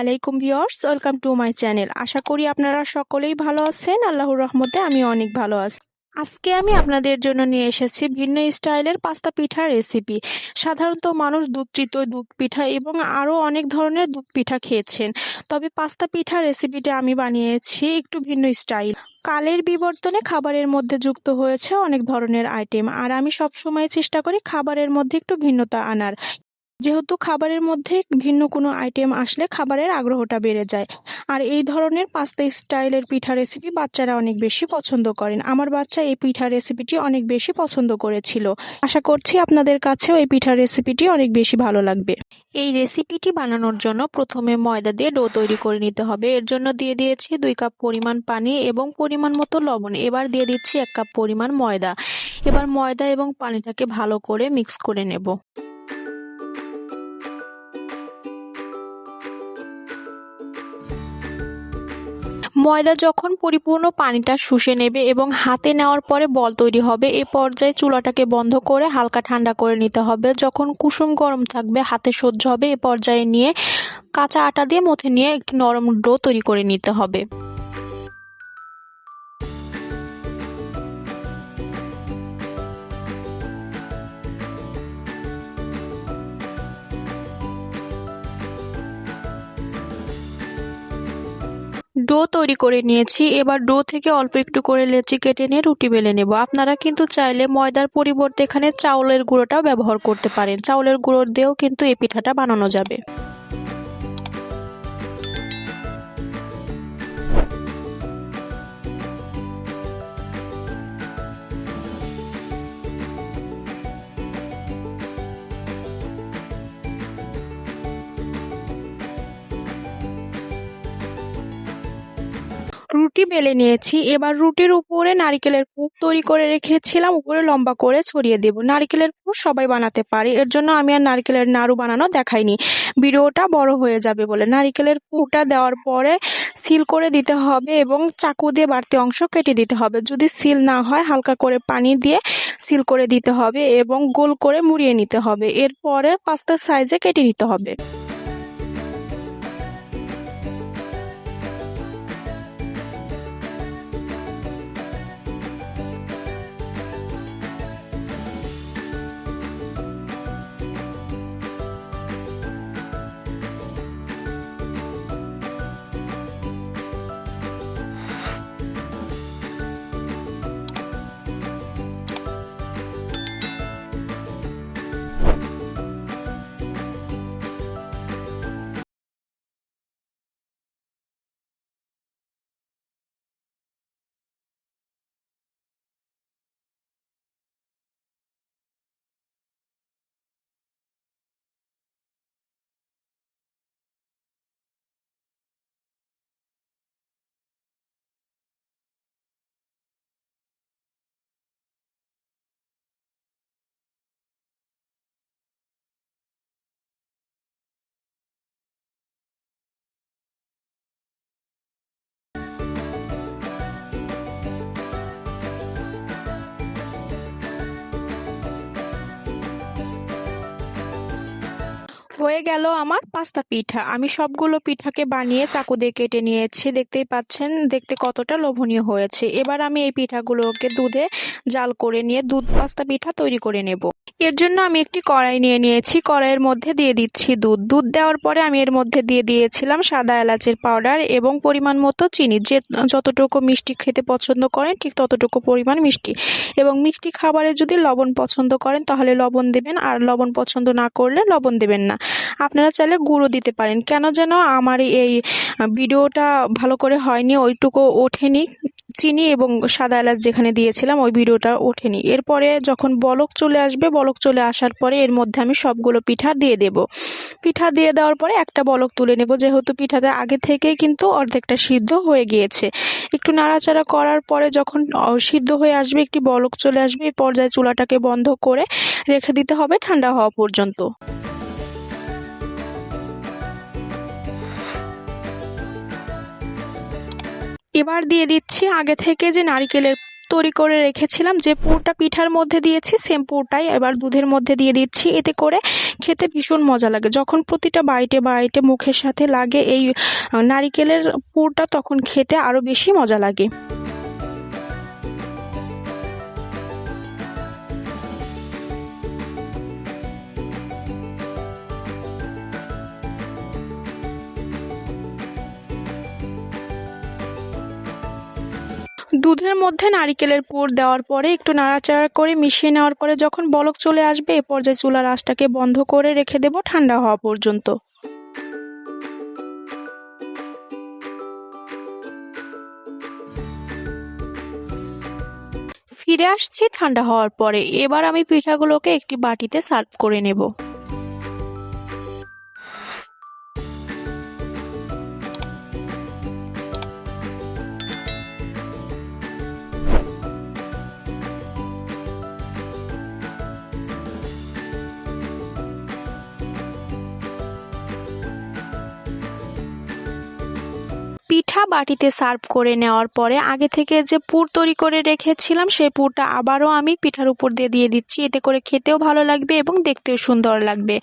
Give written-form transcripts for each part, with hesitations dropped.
আলাইকুম viewers, welcome to my channel. আশা করি আপনারা সকলেই ভালো আছেন। আল্লাহর রহমতে আমি অনেক ভালো আছি। আজকে আমি আপনাদের জন্য নিয়ে এসেছি ভিন্ন স্টাইলের পাস্তা পিঠার রেসিপি। সাধারণত মানুষ দুধ চিতই, দুধ পিঠা এবং আরও অনেক ধরনের দুধ পিঠা খেয়েছেন, তবে পাস্তা পিঠার রেসিপিটা আমি বানিয়েছি একটু ভিন্ন স্টাইল। কালের বিবর্তনে খাবারের মধ্যে যুক্ত হয়েছে অনেক ধরনের আইটেম, আর আমি সবসময় চেষ্টা করি খাবারের মধ্যে একটু ভিন্নতা আনার। যেহেতু খাবারের মধ্যে ভিন্ন কোনো আইটেম আসলে খাবারের আগ্রহটা বেড়ে যায়। আর এই ধরনের পাস্তা স্টাইলের পিঠা রেসিপি বাচ্চারা অনেক বেশি পছন্দ করেন। আমার বাচ্চা এই পিঠা রেসিপিটি অনেক বেশি পছন্দ করেছিল। আশা করছি আপনাদের কাছেও এই পিঠা রেসিপিটি অনেক বেশি ভালো লাগবে। এই রেসিপিটি বানানোর জন্য প্রথমে ময়দা দিয়ে ডো তৈরি করে নিতে হবে। এর জন্য দিয়ে দিয়েছি 2 কাপ পরিমাণ পানি এবং পরিমাণ মতো লবণ। এবার দিয়ে দিচ্ছি 1 কাপ পরিমাণ ময়দা। এবার ময়দা এবং পানিটাকে ভালো করে মিক্স করে নেব। ময়দা যখন পরিপূর্ণ পানিটা শুষে নেবে এবং হাতে নেওয়ার পরে বল তৈরি হবে, এ পর্যায়ে চুলাটাকে বন্ধ করে হালকা ঠান্ডা করে নিতে হবে। যখন কুসুম গরম থাকবে, হাতে সহ্য হবে, এ পর্যায়ে নিয়ে কাঁচা আটা দিয়ে মথে নিয়ে একটি নরম ডো তৈরি করে নিতে হবে। ডো তৈরি করে নিয়েছি। এবার ডো থেকে অল্প একটু করে লেচি কেটে নিয়ে রুটি বেলে নেব। আপনারা কিন্তু চাইলে ময়দার পরিবর্তে এখানে চাউলের গুঁড়োটাও ব্যবহার করতে পারেন। চাউলের গুঁড়ো দিয়েও কিন্তু এই পিঠাটা বানানো যাবে। রুটি বেলে নিয়েছি। এবার রুটির উপরে নারকেলের পুর তৈরি করে রেখেছিলাম, উপরে লম্বা করে ছড়িয়ে দেব। নারকেলের পুর সবাই বানাতে পারে, এর জন্য আমি আর নারকেলের নাড়ু বানানো দেখাইনি, ভিডিওটা বড় হয়ে যাবে বলে। নারকেলের পুরটা দেওয়ার পরে সিল করে দিতে হবে এবং চাকু দিয়ে বাড়তি অংশ কেটে দিতে হবে। যদি সিল না হয় হালকা করে পানি দিয়ে সিল করে দিতে হবে এবং গোল করে মুড়িয়ে নিতে হবে। এরপরে পাস্তার সাইজে কেটে নিতে হবে। হয়ে গেল আমার পাস্তা পিঠা। আমি সবগুলো পিঠাকে বানিয়ে চাকু দিয়ে কেটে নিয়েছি। দেখতেই পাচ্ছেন দেখতে কতটা লোভনীয় হয়েছে। এবার আমি এই পিঠাগুলোকে দুধে জাল করে নিয়ে দুধ পাস্তা পিঠা তৈরি করে নেব। এর জন্য আমি একটি কড়াই নিয়ে নিয়েছি। কড়াইয়ের মধ্যে দিয়ে দিচ্ছি দুধ। দুধ দেওয়ার পরে আমি এর মধ্যে দিয়ে দিয়েছিলাম সাদা এলাচের পাউডার এবং পরিমাণ মতো চিনি। যে যতটুকু মিষ্টি খেতে পছন্দ করেন ঠিক ততটুকু পরিমাণ মিষ্টি, এবং মিষ্টি খাবারে যদি লবণ পছন্দ করেন তাহলে লবণ দেবেন, আর লবণ পছন্দ না করলে লবণ দেবেন না। আপনারা চাইলে গুঁড়ো দিতে পারেন। কেন যেন আমার এই ভিডিওটা ভালো করে হয়নি, ওইটুকু ওঠেনি, চিনি এবং সাদা এলাচ যেখানে দিয়েছিলাম ওই ভিডিওটা ওঠেনি। এরপরে যখন বলক চলে আসবে, বলক চলে আসার পরে এর মধ্যে আমি সবগুলো পিঠা দিয়ে দেব। পিঠা দিয়ে দেওয়ার পরে একটা বলক তুলে নেব, যেহেতু পিঠাটা আগে থেকেই কিন্তু অর্ধেকটা সিদ্ধ হয়ে গিয়েছে। একটু নাড়াচাড়া করার পরে যখন সিদ্ধ হয়ে আসবে, একটি বলক চলে আসবে, এই পর্যায়ে চুলাটাকে বন্ধ করে রেখে দিতে হবে ঠান্ডা হওয়া পর্যন্ত। এবার দিয়ে দিচ্ছি আগে থেকে যে নারকেলের তৈরি করে রেখেছিলাম, যে পুরটা পিঠার মধ্যে দিয়েছি সেম পুরটাই এবার দুধের মধ্যে দিয়ে দিচ্ছি। এতে করে খেতে ভীষণ মজা লাগে। যখন প্রতিটা বাইটে বাইটে মুখের সাথে লাগে এই নারিকেলের পুরটা, তখন খেতে আরো বেশি মজা লাগে। দুধের মধ্যে নারিকেলের পুর দেওয়ার পরে একটু নাড়াচাড়া করে মিশিয়ে নেওয়ার পরে যখন বলক চলে আসবে, এ পর্যায়ে চুলার আঁচটাকে বন্ধ করে রেখে দেব ঠান্ডা হওয়া পর্যন্ত। ফিরে আসছি ঠান্ডা হওয়ার পরে। এবার আমি পিঠাগুলোকে একটি বাটিতে সার্ভ করে নেব। পিঠা বাটিতে সার্ভ করে নেওয়ার পরে আগে থেকে যে পুর তৈরি করে রেখেছিলাম সেই পুরটা আবারও আমি পিঠার উপর দিয়ে দিচ্ছি। এতে করে খেতেও ভালো লাগবে এবং দেখতেও সুন্দর লাগবে।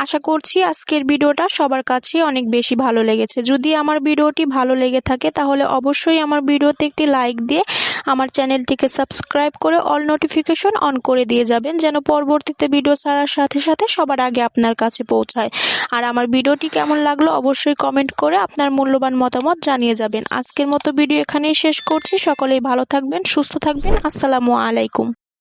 আশা করছি আজকের ভিডিওটা সবার কাছে অনেক বেশি ভালো লেগেছে। যদি আমার ভিডিওটি ভালো লেগে থাকে তাহলে অবশ্যই আমার ভিডিওতে একটি লাইক দিয়ে আমার চ্যানেলটিকে সাবস্ক্রাইব করে অল নোটিফিকেশন অন করে দিয়ে যাবেন, যেন পরবর্তীতে ভিডিও ছাড়ার সাথে সাথে সবার আগে আপনার কাছে পৌঁছায়। আর আমার ভিডিওটি কেমন লাগলো অবশ্যই কমেন্ট করে আপনার মূল্যবান মতামত জানিয়ে যাবেন। আজকের মতো ভিডিও এখানেই শেষ করছি। সকলেই ভালো থাকবেন, সুস্থ থাকবেন। আসসালামু আলাইকুম।